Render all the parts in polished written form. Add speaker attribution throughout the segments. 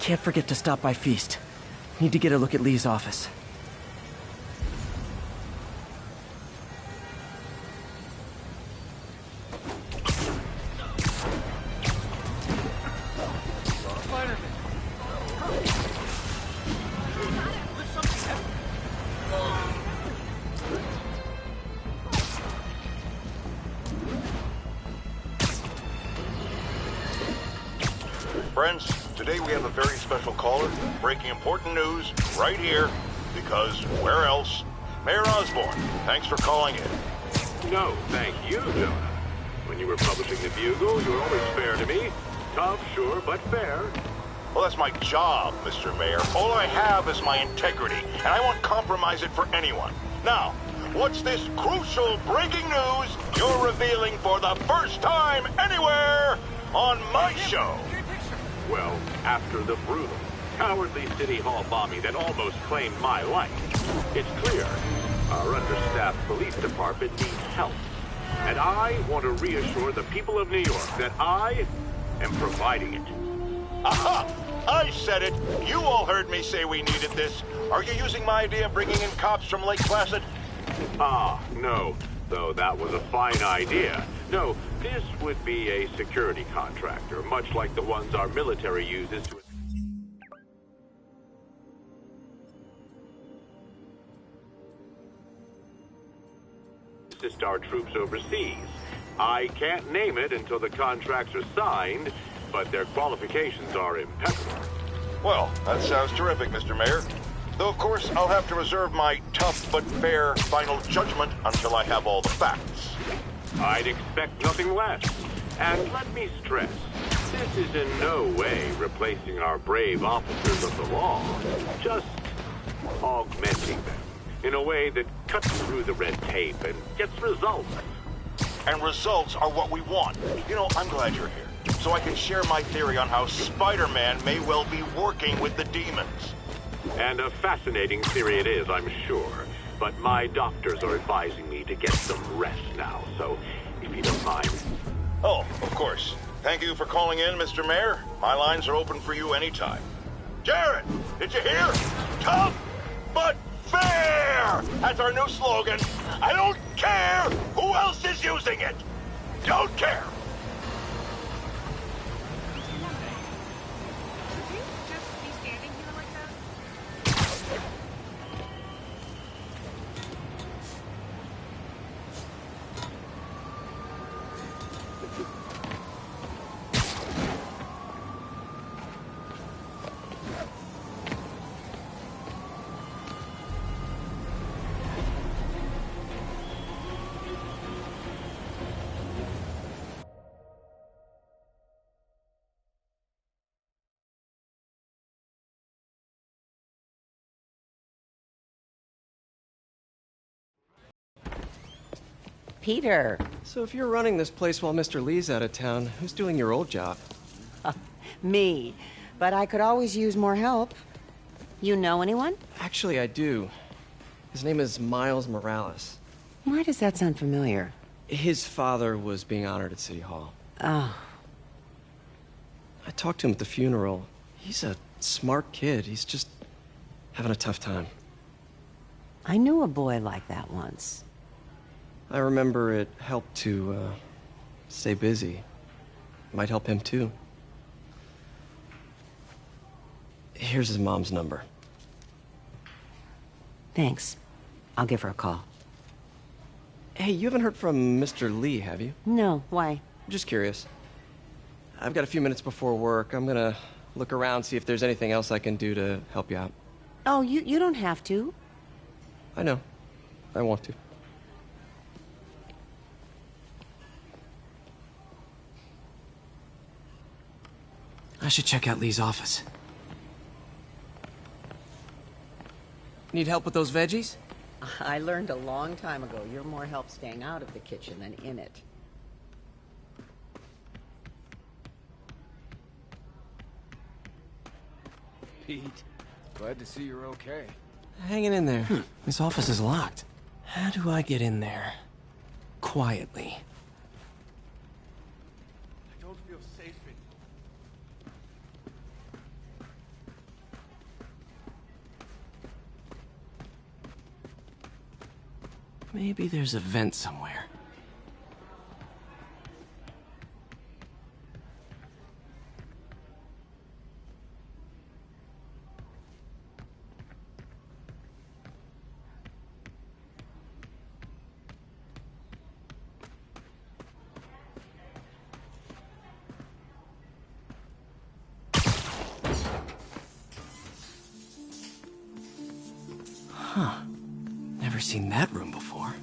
Speaker 1: Can't forget to stop by Feast. Need to get a look at Lee's office.
Speaker 2: Friends, today we have a very special caller, breaking important news right here, because where else? Mayor Osborn, thanks for calling in.
Speaker 3: No, thank you, Jonah. When you were publishing the Bugle, you were always fair to me. Tough, sure, but fair.
Speaker 2: Well, that's my job, Mr. Mayor. All I have is my integrity, and I won't compromise it for anyone. Now, what's this crucial breaking news you're revealing for the first time anywhere on my show?
Speaker 3: Well, after the brutal, cowardly City Hall bombing that almost claimed my life, it's clear our understaffed police department needs help. And I want to reassure the people of New York that I am providing it.
Speaker 2: Aha! I said it! You all heard me say we needed this. Are you using my idea of bringing in cops from Lake Placid?
Speaker 3: Ah, no. Though that was a fine idea. No, this would be a security contractor, much like the ones our military uses to assist our troops overseas. I can't name it until the contracts are signed, but their qualifications are impeccable.
Speaker 2: Well, that sounds terrific, Mr. Mayor. Though, of course, I'll have to reserve my tough but fair final judgment until I have all the facts.
Speaker 3: I'd expect nothing less. And let me stress, this is in no way replacing our brave officers of the law, just augmenting them in a way that cuts through the red tape and gets results.
Speaker 2: And results are what we want. You know, I'm glad you're here, so I can share my theory on how Spider-Man may well be working with the demons.
Speaker 3: And a fascinating theory it is, I'm sure. But my doctors are advising me to get some rest now, so if you don't mind.
Speaker 2: Oh, of course. Thank you for calling in, Mr. Mayor. My lines are open for you anytime. Jared, did you hear? Tough but fair! That's our new slogan. I don't care who else is using it. Don't care.
Speaker 4: Peter.
Speaker 1: So if you're running this place while Mr. Lee's out of town, who's doing your old job?
Speaker 4: Me. But I could always use more help. You know anyone?
Speaker 1: Actually, I do. His name is Miles Morales.
Speaker 4: Why does that sound familiar?
Speaker 1: His father was being honored at City Hall.
Speaker 4: Oh.
Speaker 1: I talked to him at the funeral. He's a smart kid. He's just having a tough time.
Speaker 4: I knew a boy like that once.
Speaker 1: I remember it helped to, stay busy. Might help him, too. Here's his mom's number.
Speaker 4: Thanks. I'll give her a call.
Speaker 1: Hey, you haven't heard from Mr. Lee, have you?
Speaker 4: No, why?
Speaker 1: I'm just curious. I've got a few minutes before work. I'm gonna look around, see if there's anything else I can do to help you out.
Speaker 4: Oh, you don't have to.
Speaker 1: I know. I want to. I should check out Lee's office. Need help with those veggies?
Speaker 4: I learned a long time ago you're more help staying out of the kitchen than in it.
Speaker 5: Pete, glad to see you're okay.
Speaker 1: Hanging in there. This office is locked. How do I get in there? Quietly.
Speaker 5: I don't feel safe
Speaker 1: Maybe there's a vent somewhere. Huh. Never seen that room before.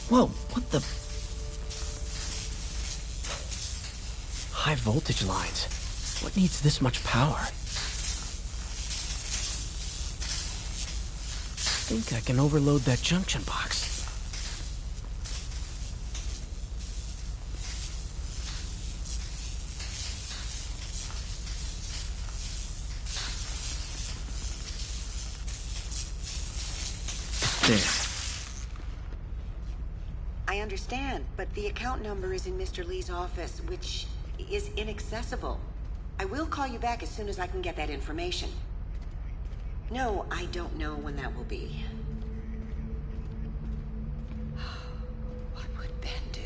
Speaker 1: Whoa, what the... High voltage lines. What needs this much power? I think I can overload that junction box. There.
Speaker 4: I understand, but the account number is in Mr. Lee's office, which is inaccessible. I will call you back as soon as I can get that information. No, I don't know when that will be. What would Ben do?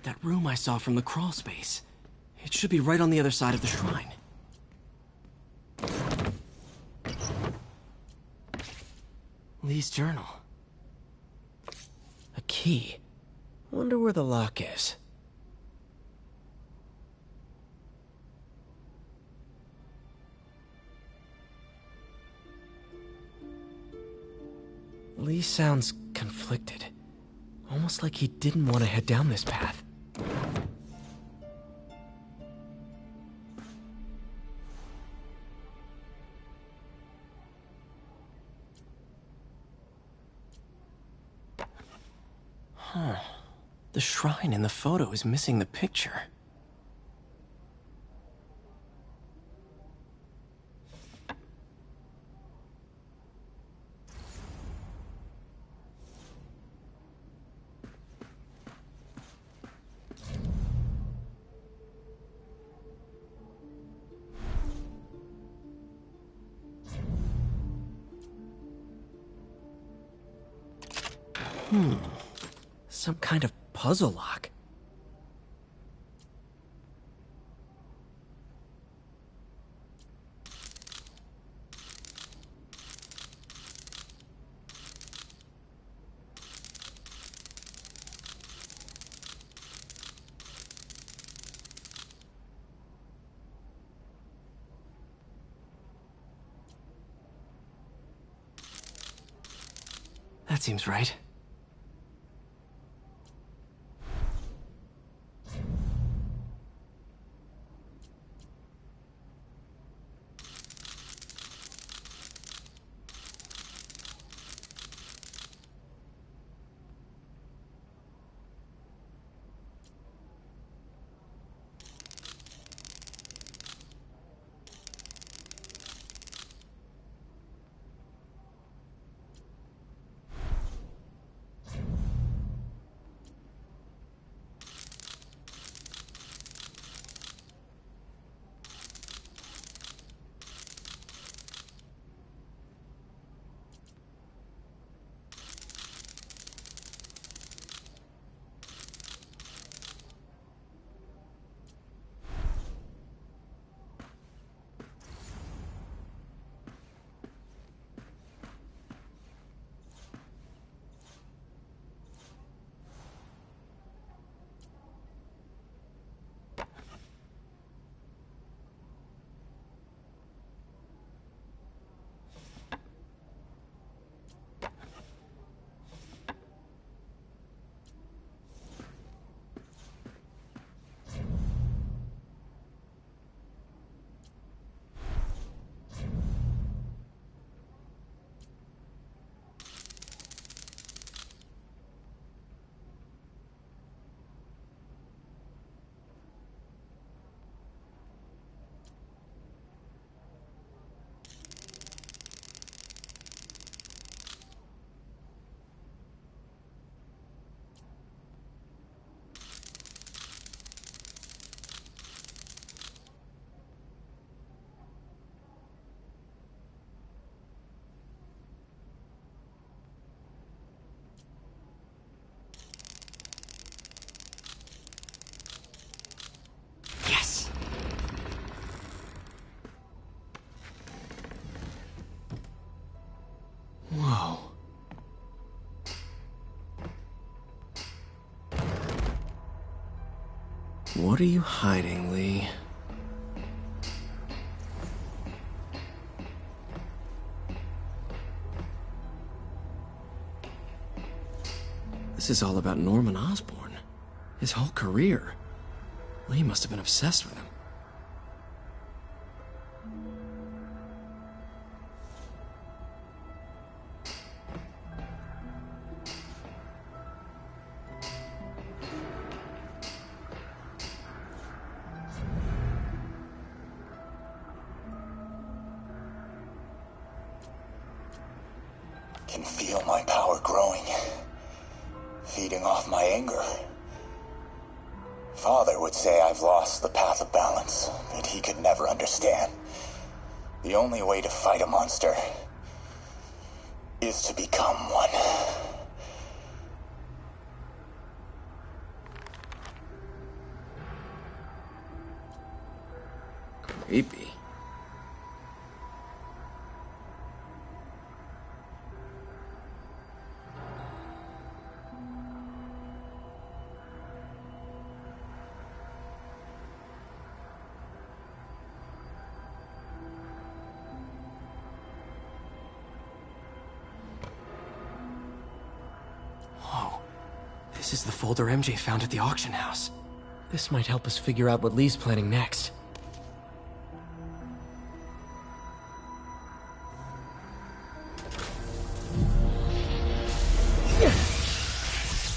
Speaker 1: That room I saw from the crawl space. It should be right on the other side of the shrine. Lee's journal. A key. Wonder where the lock is. Lee sounds conflicted. Almost like he didn't want to head down this path. Huh. The shrine in the photo is missing the picture. Some kind of puzzle lock. That seems right. Yes! Whoa. What are you hiding, Lee? This is all about Norman Osborn. His whole career. Lee must have been obsessed with him.
Speaker 6: Can feel my power growing, feeding off my anger. Father would say I've lost the path of balance, that he could never understand. The only way to fight a monster is to become one.
Speaker 1: Creepy. This is the folder MJ found at the auction house. This might help us figure out what Lee's planning next.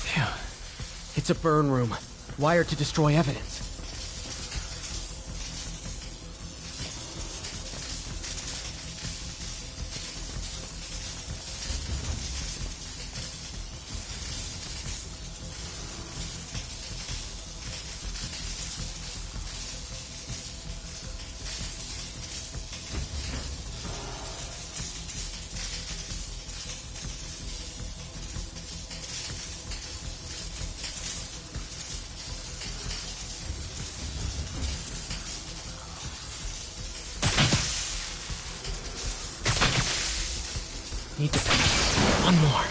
Speaker 1: Phew. It's a burn room, wired to destroy evidence. Need to finish one more.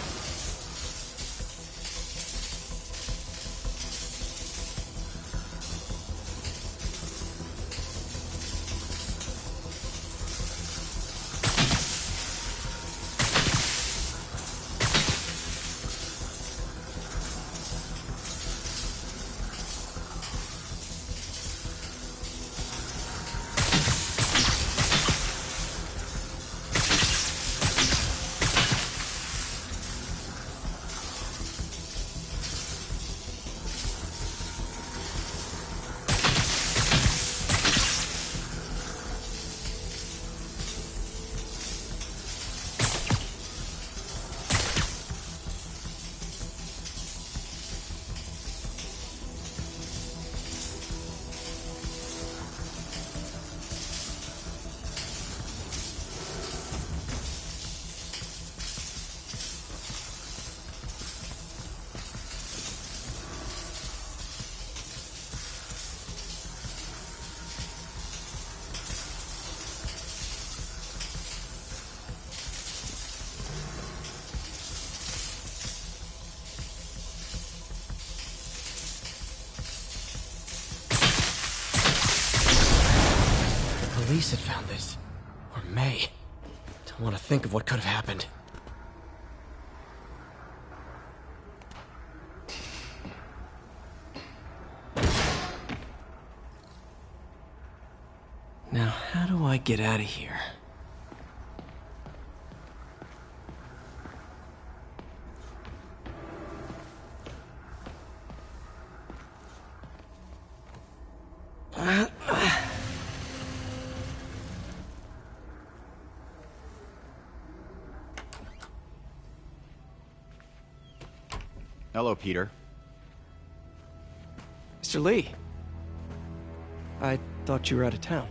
Speaker 1: police had found this. Or May. Don't want to think of what could have happened. Now, how do I get out of here?
Speaker 7: Hello, Peter.
Speaker 1: Mr. Lee. I thought you were out of town.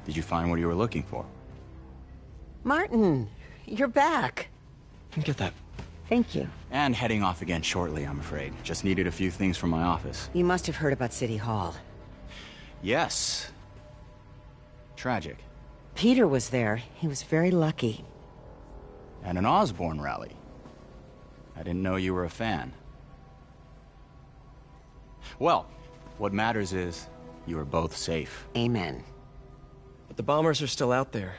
Speaker 7: Did you find what you were looking for?
Speaker 4: Martin, you're back.
Speaker 1: Get that.
Speaker 4: Thank you.
Speaker 7: And heading off again shortly, I'm afraid. Just needed a few things from my office.
Speaker 4: You must have heard about City Hall.
Speaker 7: Yes. Tragic.
Speaker 4: Peter was there. He was very lucky.
Speaker 7: At an Osborn rally. I didn't know you were a fan. Well, what matters is you are both safe.
Speaker 4: Amen.
Speaker 1: But the bombers are still out there.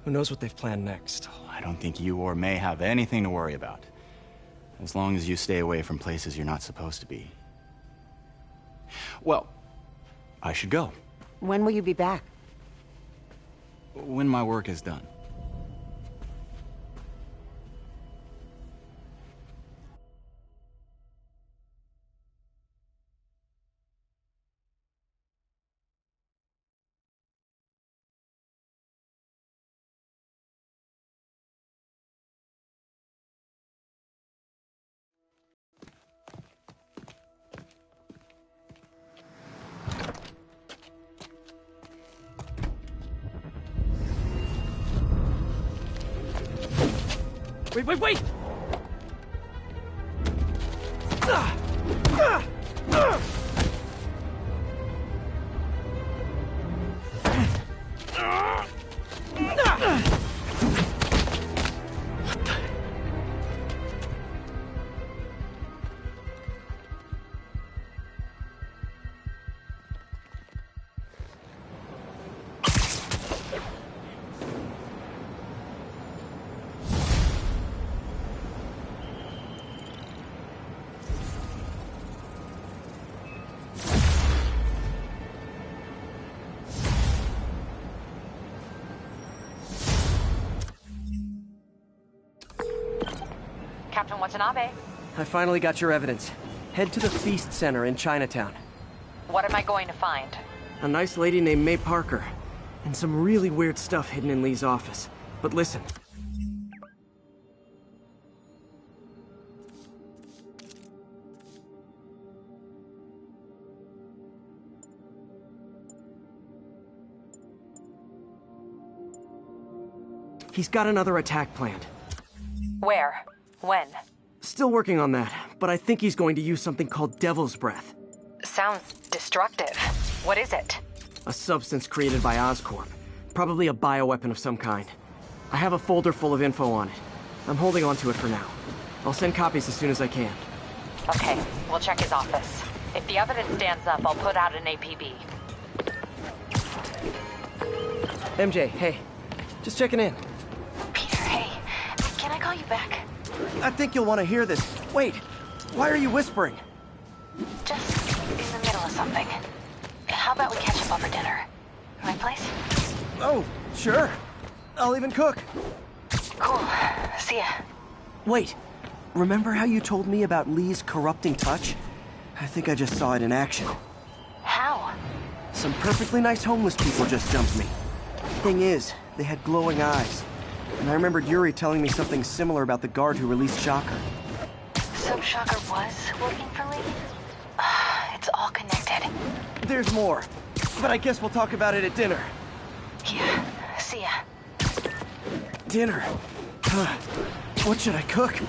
Speaker 1: Who knows what they've planned next?
Speaker 7: I don't think you or May have anything to worry about. As long as you stay away from places you're not supposed to be. Well, I should go.
Speaker 4: When will you be back?
Speaker 7: When my work is done.
Speaker 1: Wait!
Speaker 8: Captain Watanabe.
Speaker 1: I finally got your evidence. Head to the Feast Center in Chinatown.
Speaker 8: What am I going to find?
Speaker 1: A nice lady named May Parker. And some really weird stuff hidden in Lee's office. But listen. He's got another attack planned.
Speaker 8: Where? When?
Speaker 1: Still working on that, but I think he's going to use something called Devil's Breath.
Speaker 8: Sounds destructive. What is it?
Speaker 1: A substance created by Oscorp. Probably a bioweapon of some kind. I have a folder full of info on it. I'm holding on to it for now. I'll send copies as soon as I can.
Speaker 8: Okay, we'll check his office. If the evidence stands up, I'll put out an APB.
Speaker 1: MJ, hey. Just checking in.
Speaker 8: Peter, hey. Can I call you back?
Speaker 1: I think you'll want to hear this. Wait, why are you whispering?
Speaker 8: Just in the middle of something. How about we catch up over dinner? My place?
Speaker 1: Oh, sure. I'll even cook.
Speaker 8: Cool. See ya.
Speaker 1: Wait, remember how you told me about Lee's corrupting touch? I think I just saw it in action.
Speaker 8: How?
Speaker 1: Some perfectly nice homeless people just jumped me. Thing is, they had glowing eyes. And I remembered Yuri telling me something similar about the guard who released Shocker.
Speaker 8: So Shocker was working for Lee? It's all connected.
Speaker 1: There's more, but I guess we'll talk about it at dinner.
Speaker 8: Yeah, see ya.
Speaker 1: Dinner? What should I cook?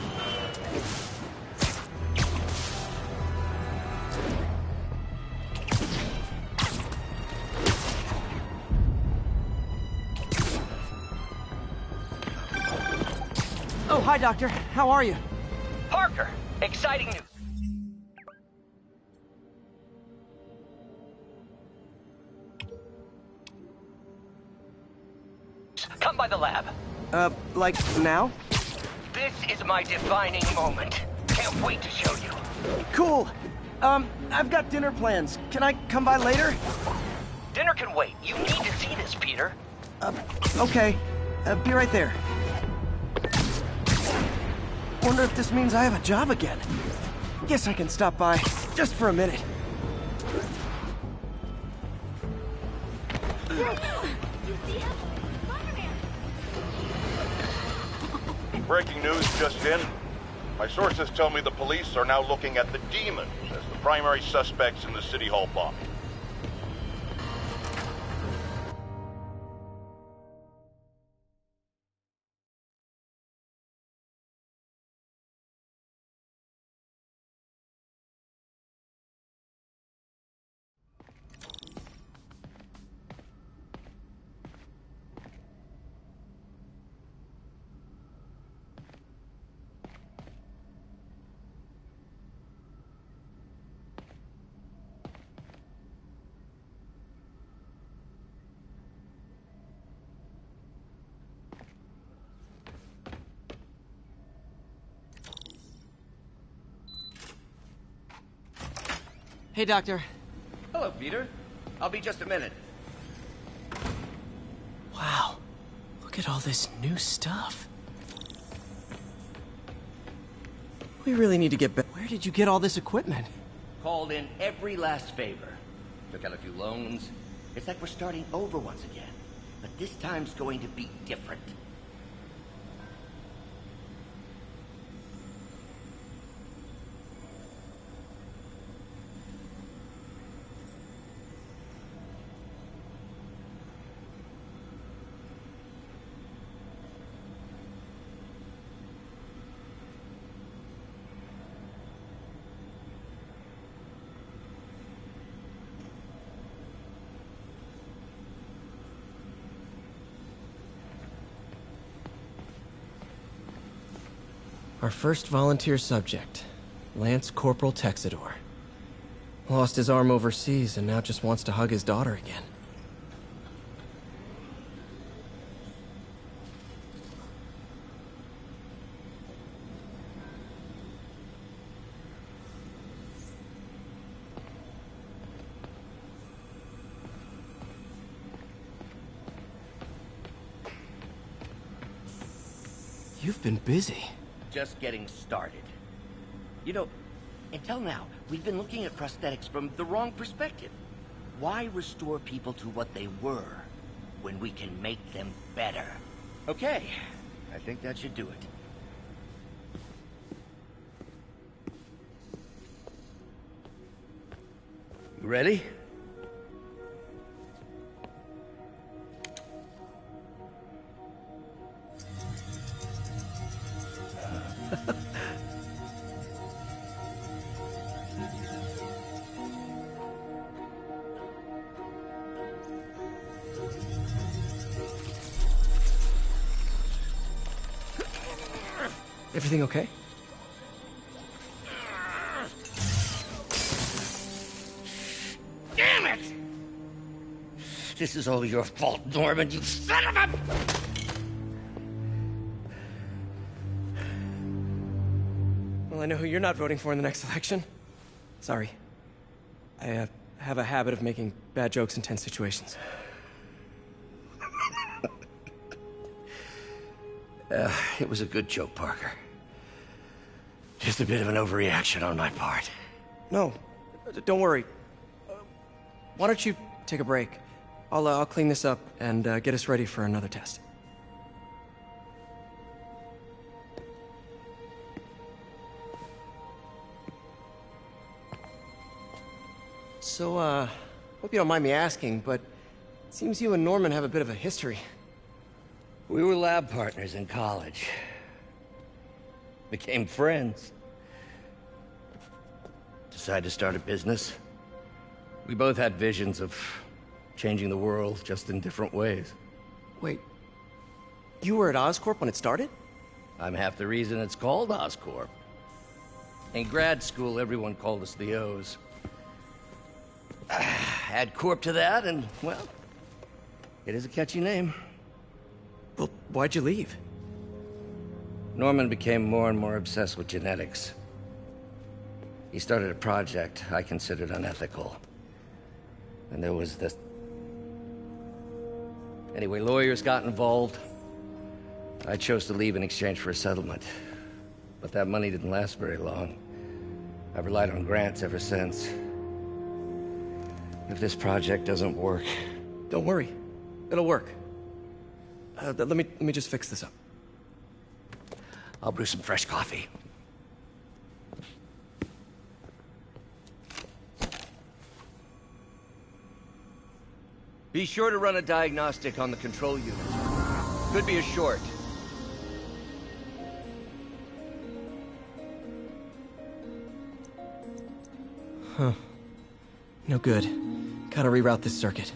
Speaker 1: Oh, hi, Doctor. How are you?
Speaker 9: Parker, exciting news. come by the lab.
Speaker 1: Like now?
Speaker 9: This is my defining moment. Can't wait to show you.
Speaker 1: Cool. I've got dinner plans. Can I come by later?
Speaker 9: Dinner can wait. You need to see this, Peter.
Speaker 1: Okay. Be right there. Wonder if this means I have a job again. Guess I can stop by just for a minute.
Speaker 2: Breaking news just in. My sources tell me the police are now looking at the demons as the primary suspects in the City Hall bombing.
Speaker 1: Hey, Doctor.
Speaker 9: Hello, Peter. I'll be just a minute.
Speaker 1: Wow. Look at all this new stuff. We really need to get back. Where did you get all this equipment?
Speaker 9: Called in every last favor. Took out a few loans. It's like we're starting over once again. But this time's going to be different.
Speaker 1: Our first volunteer subject, Lance Corporal Texador. Lost his arm overseas and now just wants to hug his daughter again. You've been busy.
Speaker 9: Just getting started. You know, until now, we've been looking at prosthetics from the wrong perspective. Why restore people to what they were when we can make them better? Okay, I think that should do it. You ready?
Speaker 1: Everything okay?
Speaker 9: Damn it! This is all your fault, Norman, you son of a...
Speaker 1: Well, I know who you're not voting for in the next election. Sorry. I have a habit of making bad jokes in tense situations.
Speaker 9: It was a good joke, Parker. Just a bit of an overreaction on my part.
Speaker 1: No, don't worry. Why don't you take a break? I'll clean this up and get us ready for another test. So, hope you don't mind me asking, but it seems you and Norman have a bit of a history.
Speaker 9: We were lab partners in college. Became friends. Decided to start a business. We both had visions of changing the world, just in different ways.
Speaker 1: Wait, you were at Oscorp when it started?
Speaker 9: I'm half the reason it's called Oscorp. In grad school, everyone called us the O's. Add Corp to that, and, well, it is a catchy name.
Speaker 1: Well, Why'd you leave?
Speaker 9: Norman became more and more obsessed with genetics. He started a project I considered unethical. And there was this... Anyway, lawyers got involved. I chose to leave in exchange for a settlement. But that money didn't last very long. I've relied on grants ever since. If this project doesn't work...
Speaker 1: Don't worry. It'll work. Let me just fix this up.
Speaker 9: I'll brew some fresh coffee. Be sure to run a diagnostic on the control unit. Could be a short.
Speaker 1: Huh. No good. Gotta reroute this circuit.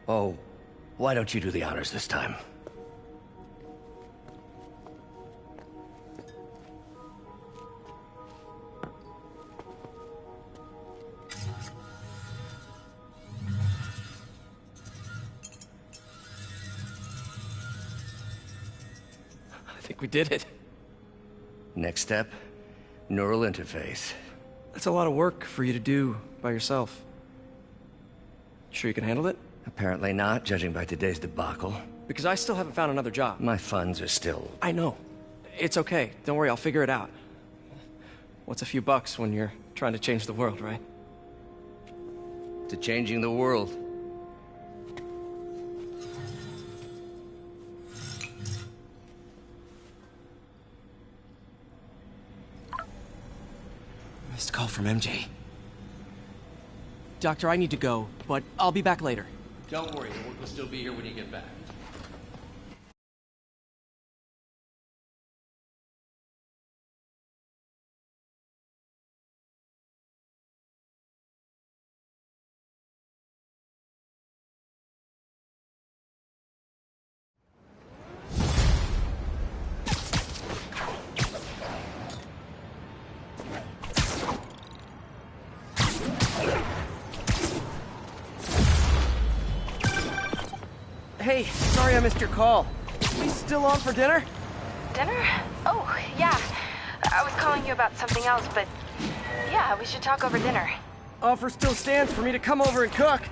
Speaker 9: Oh, why don't you do the honors this time?
Speaker 1: I think we did it.
Speaker 9: Next step, neural interface.
Speaker 1: That's a lot of work for you to do by yourself. Sure you can handle it?
Speaker 9: Apparently not, judging by today's debacle.
Speaker 1: Because I still haven't found another job.
Speaker 9: My funds are still...
Speaker 1: I know. It's okay. Don't worry, I'll figure it out. What's a few bucks when you're trying to change the world, right?
Speaker 9: To changing the world.
Speaker 1: Missed call from MJ. Doctor, I need to go, but I'll be back later.
Speaker 10: Don't worry, the work will still be here when you get back.
Speaker 1: Hey, sorry I missed your call. Are you still on for dinner?
Speaker 8: Dinner? Oh, yeah. I was calling you about something else, but yeah, we should talk over dinner.
Speaker 1: Offer still stands for me to come over and cook.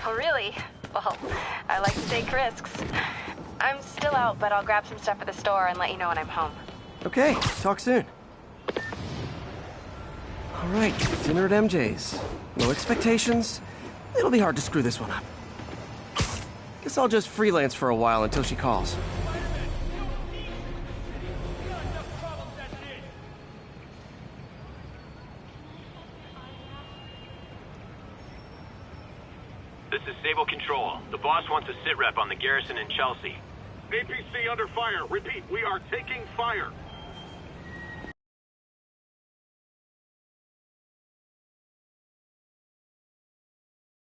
Speaker 8: Oh, really? Well, I like to take risks. I'm still out, but I'll grab some stuff at the store and let you know when I'm home.
Speaker 1: Okay, talk soon. All right, dinner at MJ's. No expectations. It'll be hard to screw this one up. Guess I'll just freelance for a while until she calls.
Speaker 11: This is Sable Control. The boss wants a sit rep on the garrison in Chelsea.
Speaker 3: APC under fire. Repeat, we are taking fire.